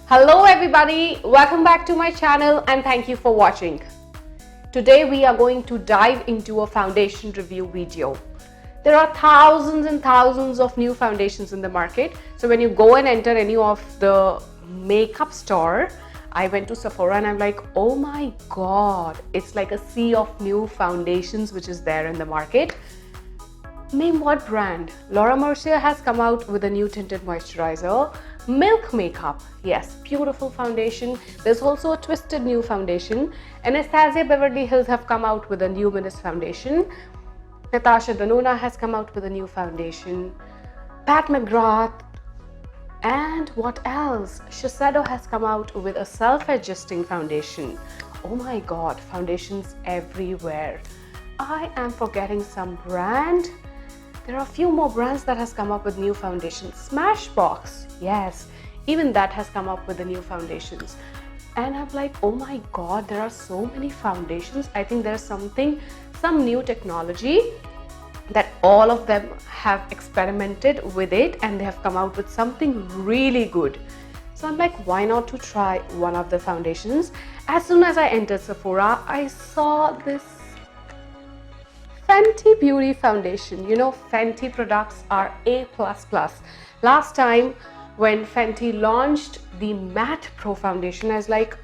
Hello everybody, welcome back to my channel and thank you for watching. Today we are going to dive into a foundation review video. There are thousands and thousands of new foundations in the market. So when you go and enter any of the makeup store, I went to Sephora and I'm like, oh my god, it's like a sea of new foundations which is there in the market. Name what brand? Laura Mercier has come out with a new tinted moisturizer. Milk Makeup, yes, beautiful foundation. There's also a twisted new foundation. Anastasia Beverly Hills have come out with a luminous foundation. Natasha Denona has come out with a new foundation. Pat McGrath, and what else? Shiseido has come out with a self-adjusting foundation. Oh my god, foundations everywhere. I am forgetting some brand. There are a few more brands that has come up with new foundations. Smashbox, yes, even that has come up with the new foundations. And I'm like, oh my god, there are so many foundations. I think there's some new technology that all of them have experimented with it and they have come out with something really good. So I'm like, why not to try one of the foundations? As soon as I entered Sephora, I saw this Fenty Beauty foundation. You know, Fenty products are A++. Last time when Fenty launched the Matte Pro foundation, I was like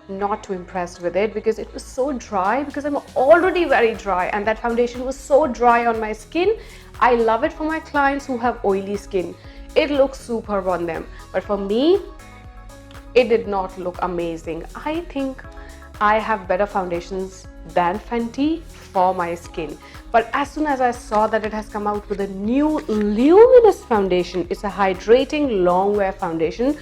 not too impressed with it because it was so dry, because I'm already very dry and that foundation was so dry on my skin. I love it for my clients who have oily skin. It looks superb on them, but for me it did not look amazing. I think I have better foundations than Fenty for my skin. But as soon as I saw that it has come out with a new luminous foundation, it's a hydrating longwear foundation,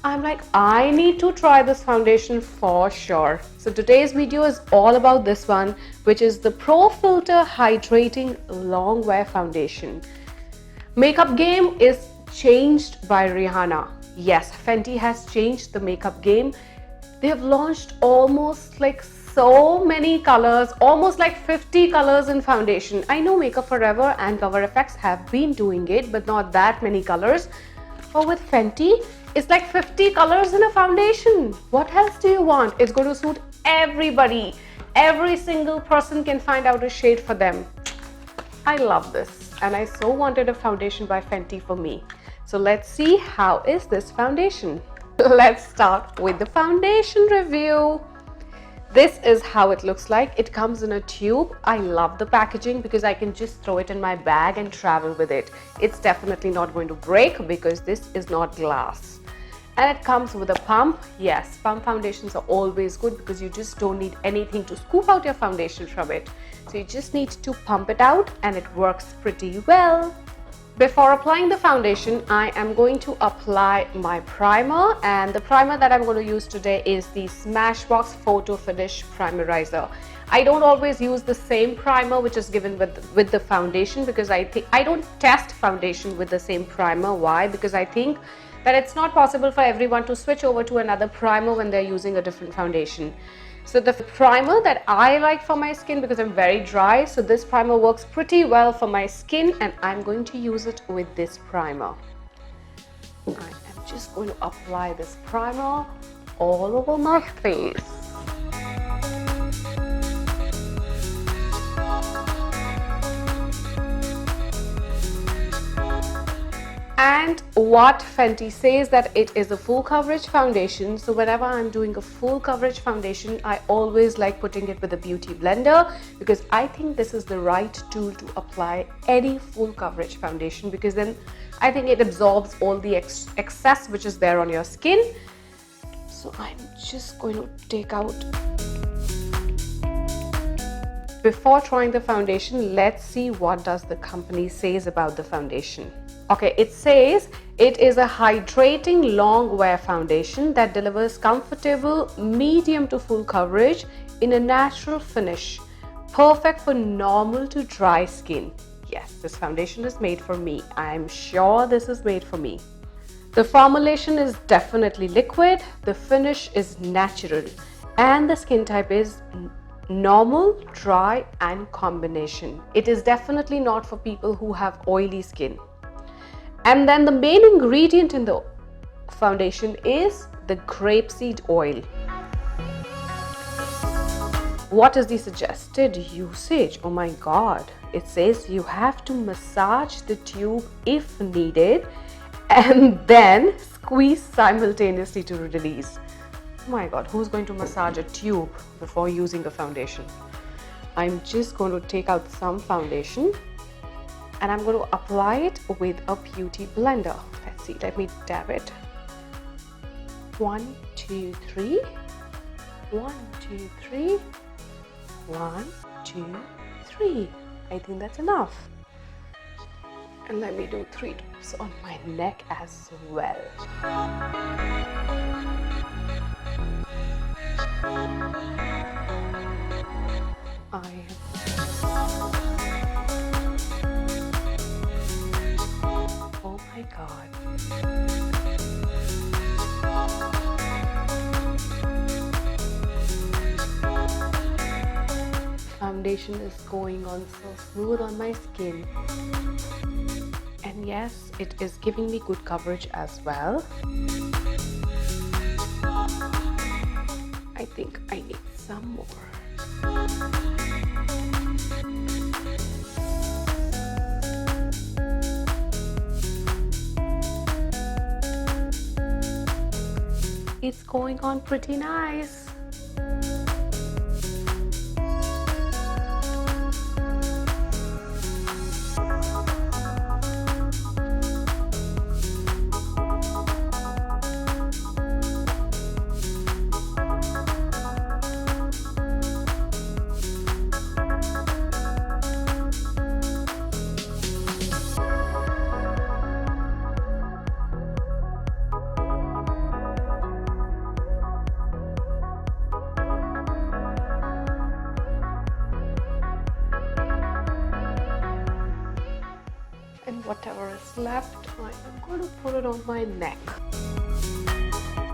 I'm like, I need to try this foundation for sure. So today's video is all about this one, which is the Pro Filter Hydrating Longwear Foundation. Makeup game is changed by Rihanna. Yes, Fenty has changed the makeup game. They have launched almost like so many colors, almost like 50 colors in foundation. I know Makeup Forever and Cover FX have been doing it, but not that many colors. But with Fenty, it's like 50 colors in a foundation. What else do you want? It's going to suit everybody. Every single person can find out a shade for them. I love this and I so wanted a foundation by Fenty for me. So let's see how is this foundation. Let's start with the foundation review. This is how it looks like. It comes in a tube. I love the packaging because I can just throw it in my bag and travel with it. It's definitely not going to break because this is not glass. And it comes with a pump. Yes, pump foundations are always good because you just don't need anything to scoop out your foundation from it. So you just need to pump it out and it works pretty well. Before applying the foundation, I am going to apply my primer, and the primer that I'm going to use today is the Smashbox Photo Finish Primerizer. I don't always use the same primer which is given with the foundation because I don't test foundation with the same primer. Why? Because I think that it's not possible for everyone to switch over to another primer when they're using a different foundation. So the primer that I like for my skin, because I'm very dry, so this primer works pretty well for my skin and I'm going to use it with this primer. I am just going to apply this primer all over my face. And what Fenty says that it is a full coverage foundation. So whenever I'm doing a full coverage foundation, I always like putting it with a beauty blender because I think this is the right tool to apply any full coverage foundation, because then I think it absorbs all the excess which is there on your skin. So I'm just going to take out. Before trying the foundation, let's see what does the company says about the foundation. Okay, it says it is a hydrating long wear foundation that delivers comfortable medium to full coverage in a natural finish, perfect for normal to dry skin. Yes, this foundation is made for me. I'm sure this is made for me. The formulation is definitely liquid, the finish is natural, and the skin type is normal, dry, and combination. It is definitely not for people who have oily skin. And then the main ingredient in the foundation is the grapeseed oil. What is the suggested usage? Oh my god, it says you have to massage the tube if needed and then squeeze simultaneously to release. Oh my god, who's going to massage a tube before using the foundation? I'm just going to take out some foundation and I'm going to apply it with a beauty blender. Let's see, let me dab it. 1, 2, 3. 1, 2, 3. 1, 2, 3. I think that's enough. And let me do 3 drops on my neck as well. Oh my god. Foundation is going on so smooth on my skin. And yes, it is giving me good coverage as well. I think I need some more. It's going on pretty nice. And whatever is left, I am going to put it on my neck.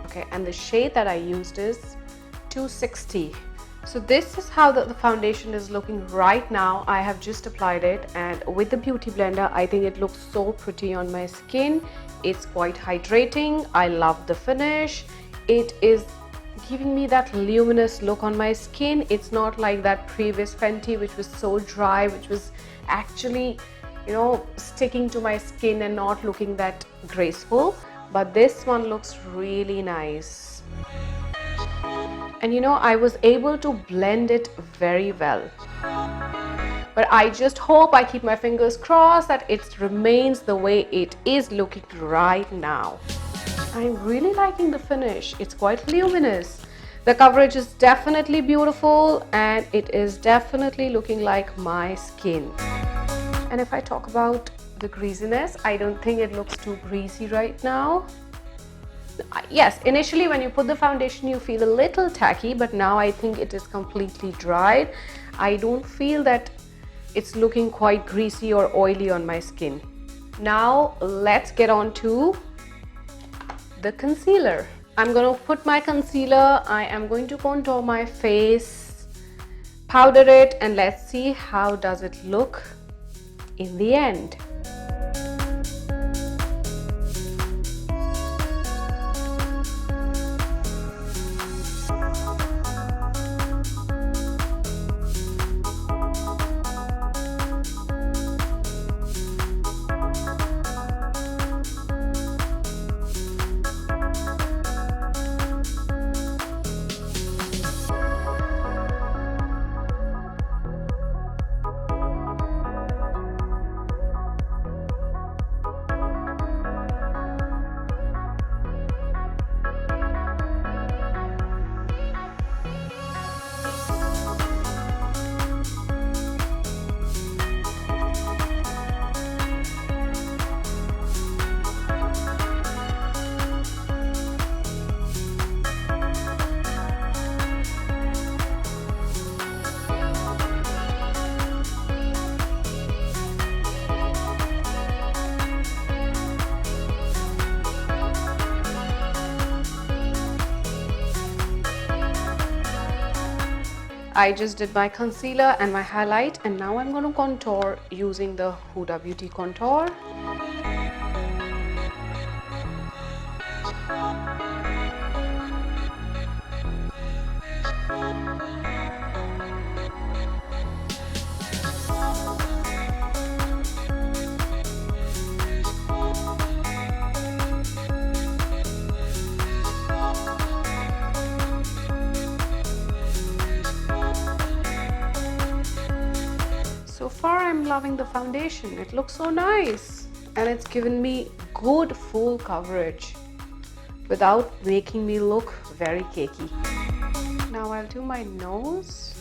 Okay, and the shade that I used is 260. So this is how the foundation is looking right now. I have just applied it, and with the beauty blender, I think it looks so pretty on my skin. It's quite hydrating. I love the finish. It is giving me that luminous look on my skin. It's not like that previous Fenty, which was so dry, which was actually, you know, sticking to my skin and not looking that graceful. But this one looks really nice. And you know, I was able to blend it very well. But I just hope, I keep my fingers crossed that it remains the way it is looking right now. I'm really liking the finish. It's quite luminous. The coverage is definitely beautiful and it is definitely looking like my skin. And if I talk about the greasiness, I don't think it looks too greasy right now. Yes, initially when you put the foundation you feel a little tacky, but now I think it is completely dried. I don't feel that it's looking quite greasy or oily on my skin. Now let's get on to the concealer. I'm going to put my concealer, I am going to contour my face, powder it, and let's see how does it look in the end. I just did my concealer and my highlight, and now I'm going to contour using the Huda Beauty contour. loving the foundation. It looks so nice and it's given me good full coverage without making me look very cakey. Now I'll do my nose.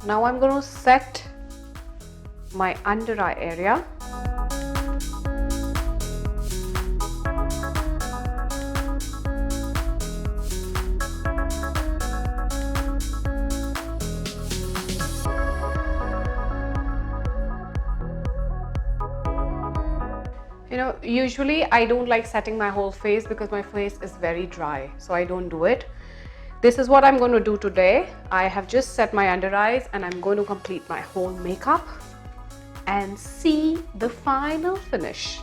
Now I'm going to set my under eye area. You know, usually I don't like setting my whole face because my face is very dry, so I don't do it. This is what I'm going to do today. I have just set my under eyes and I'm going to complete my whole makeup and see the final finish.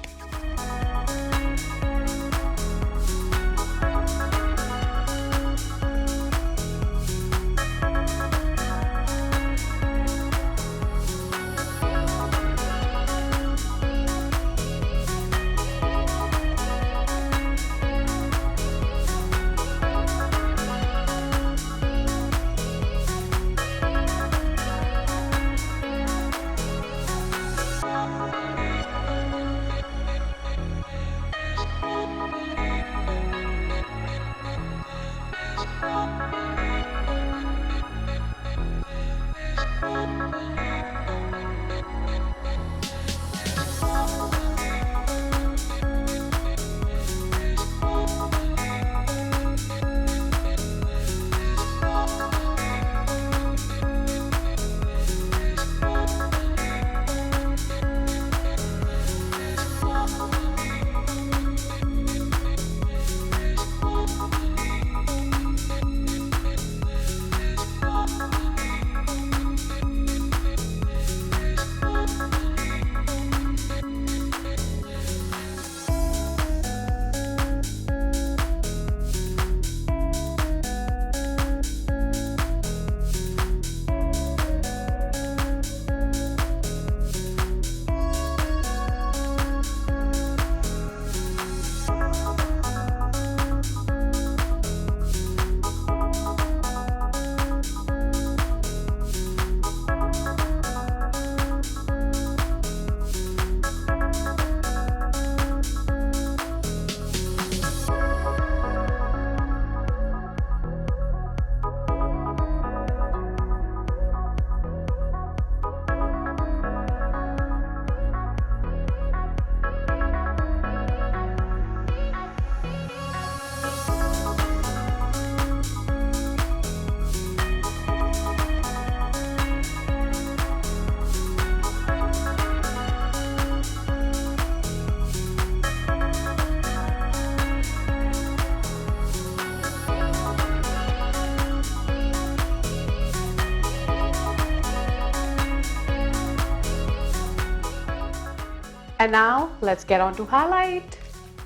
And now let's get on to highlight.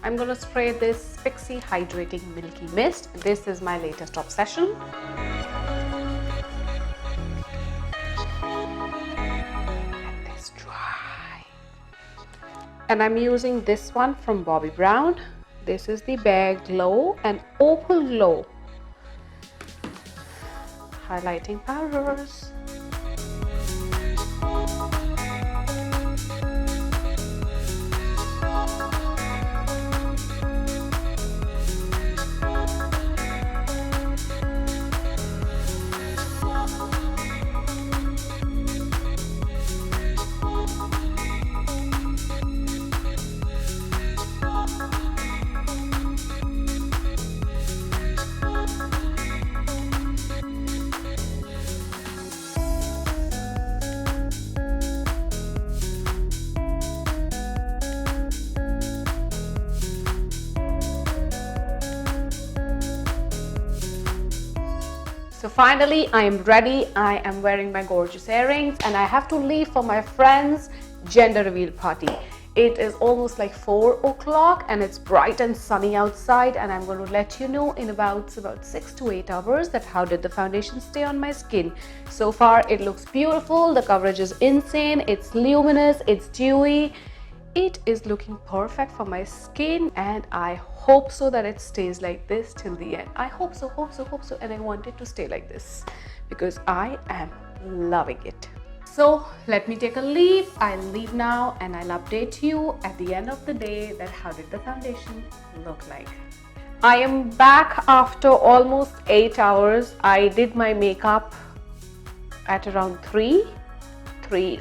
I'm going to spray this Pixie Hydrating Milky Mist. This is my latest obsession. Let this dry. And I'm using this one from Bobbi Brown. This is the Bare Glow and Opal Glow highlighting powders. So finally, I am ready. I am wearing my gorgeous earrings and I have to leave for my friend's gender reveal party. It is almost like 4 o'clock and it's bright and sunny outside, and I'm going to let you know in about 6 to 8 hours that how did the foundation stay on my skin. So far it looks beautiful, the coverage is insane, it's luminous, it's dewy. It is looking perfect for my skin, and I hope so that it stays like this till the end. I hope so, and I want it to stay like this because I am loving it. So let me take a leave. I'll leave now and I'll update you at the end of the day that how did the foundation look like. I am back after almost 8 hours. I did my makeup at around 3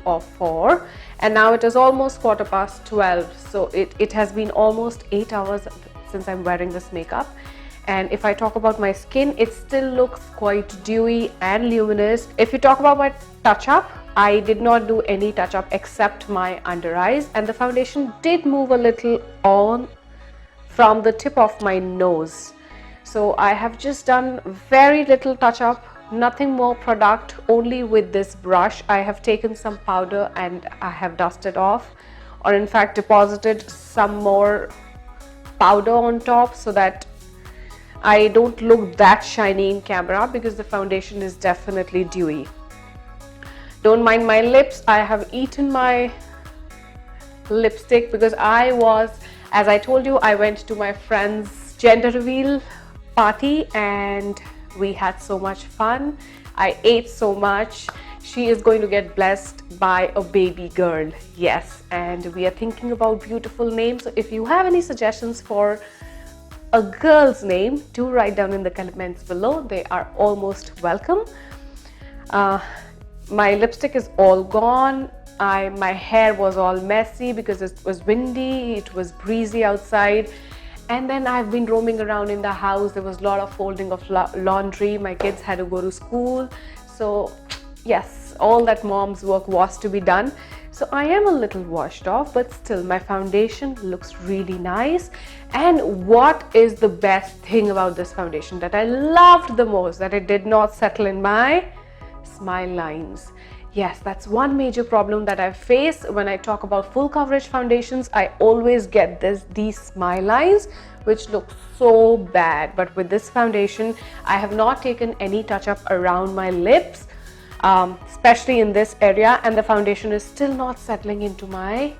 or 4, and now it is almost 12:15. So it has been almost 8 hours since I'm wearing this makeup. And if I talk about my skin, it still looks quite dewy and luminous. If you talk about my touch-up, I did not do any touch-up except my under eyes, and the foundation did move a little on from the tip of my nose. So I have just done very little touch-up, nothing more product, only with this brush. I have taken some powder and I have dusted off, or in fact deposited some more powder on top so that I don't look that shiny in camera, because the foundation is definitely dewy. Don't mind my lips. I have eaten my lipstick because as I told you, I went to my friend's gender reveal party and we had so much fun. I ate so much. She is going to get blessed by a baby girl. Yes, and we are thinking about beautiful names. So if you have any suggestions for a girl's name, do write down in the comments below. They are almost welcome. My lipstick is all gone. My hair was all messy because it was windy, it was breezy outside, and then I've been roaming around in the house. There was a lot of folding of laundry. My kids had to go to school, so yes, all that mom's work was to be done. So I am a little washed off, but still my foundation looks really nice. And what is the best thing about this foundation that I loved the most, that it did not settle in my smile lines. Yes, that's one major problem that I face when I talk about full coverage foundations. I always get these smile lines which look so bad, but with this foundation I have not taken any touch up around my lips, especially in this area, and the foundation is still not settling into my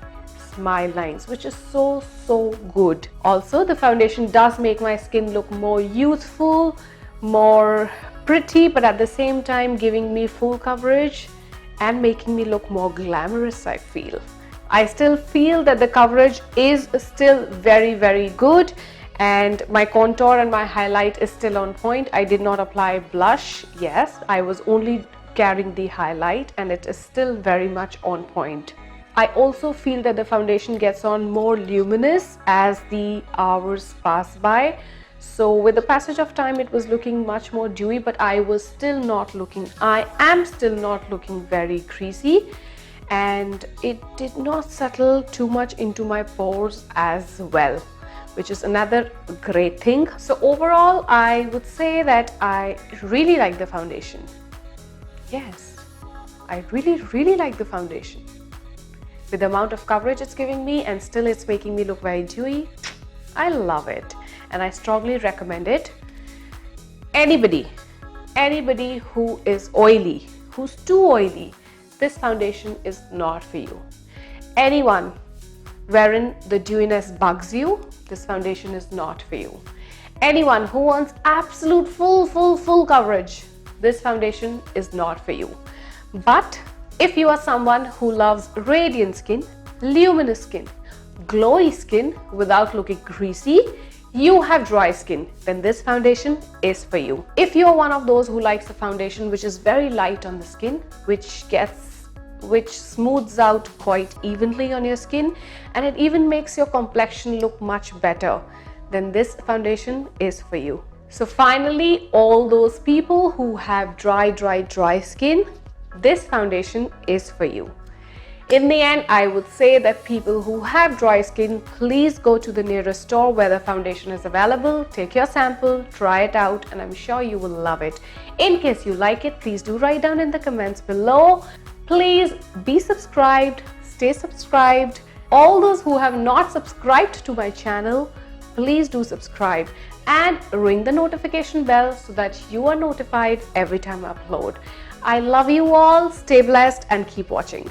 smile lines, which is so good. Also, the foundation does make my skin look more youthful, more pretty, but at the same time giving me full coverage and making me look more glamorous, I feel. I still feel that the coverage is still very good, and my contour and my highlight is still on point. I did not apply blush. Yes, I was only carrying the highlight and it is still very much on point. I also feel that the foundation gets on more luminous as the hours pass by. So with the passage of time it was looking much more dewy, but I am still not looking very greasy, and it did not settle too much into my pores as well, which is another great thing. So overall I would say that I really like the foundation. Yes, I really like the foundation. With the amount of coverage it's giving me, and still it's making me look very dewy, I love it. And I strongly recommend it. Anybody who is oily, who's too oily, this foundation is not for you. Anyone wherein the dewiness bugs you, this foundation is not for you. Anyone who wants absolute full coverage, this foundation is not for you. But if you are someone who loves radiant skin, luminous skin, glowy skin without looking greasy, you have dry skin, then this foundation is for you. If you're one of those who likes a foundation which is very light on the skin, which smooths out quite evenly on your skin, and it even makes your complexion look much better, then this foundation is for you. So finally, all those people who have dry skin, this foundation is for you. In the end, I would say that people who have dry skin, please go to the nearest store where the foundation is available, take your sample, try it out, and I'm sure you will love it. In case you like it, please do write down in the comments below. Please be subscribed, stay subscribed, All those who have not subscribed to my channel, please do subscribe and ring the notification bell so that you are notified every time I upload. I love you all. Stay blessed and keep watching.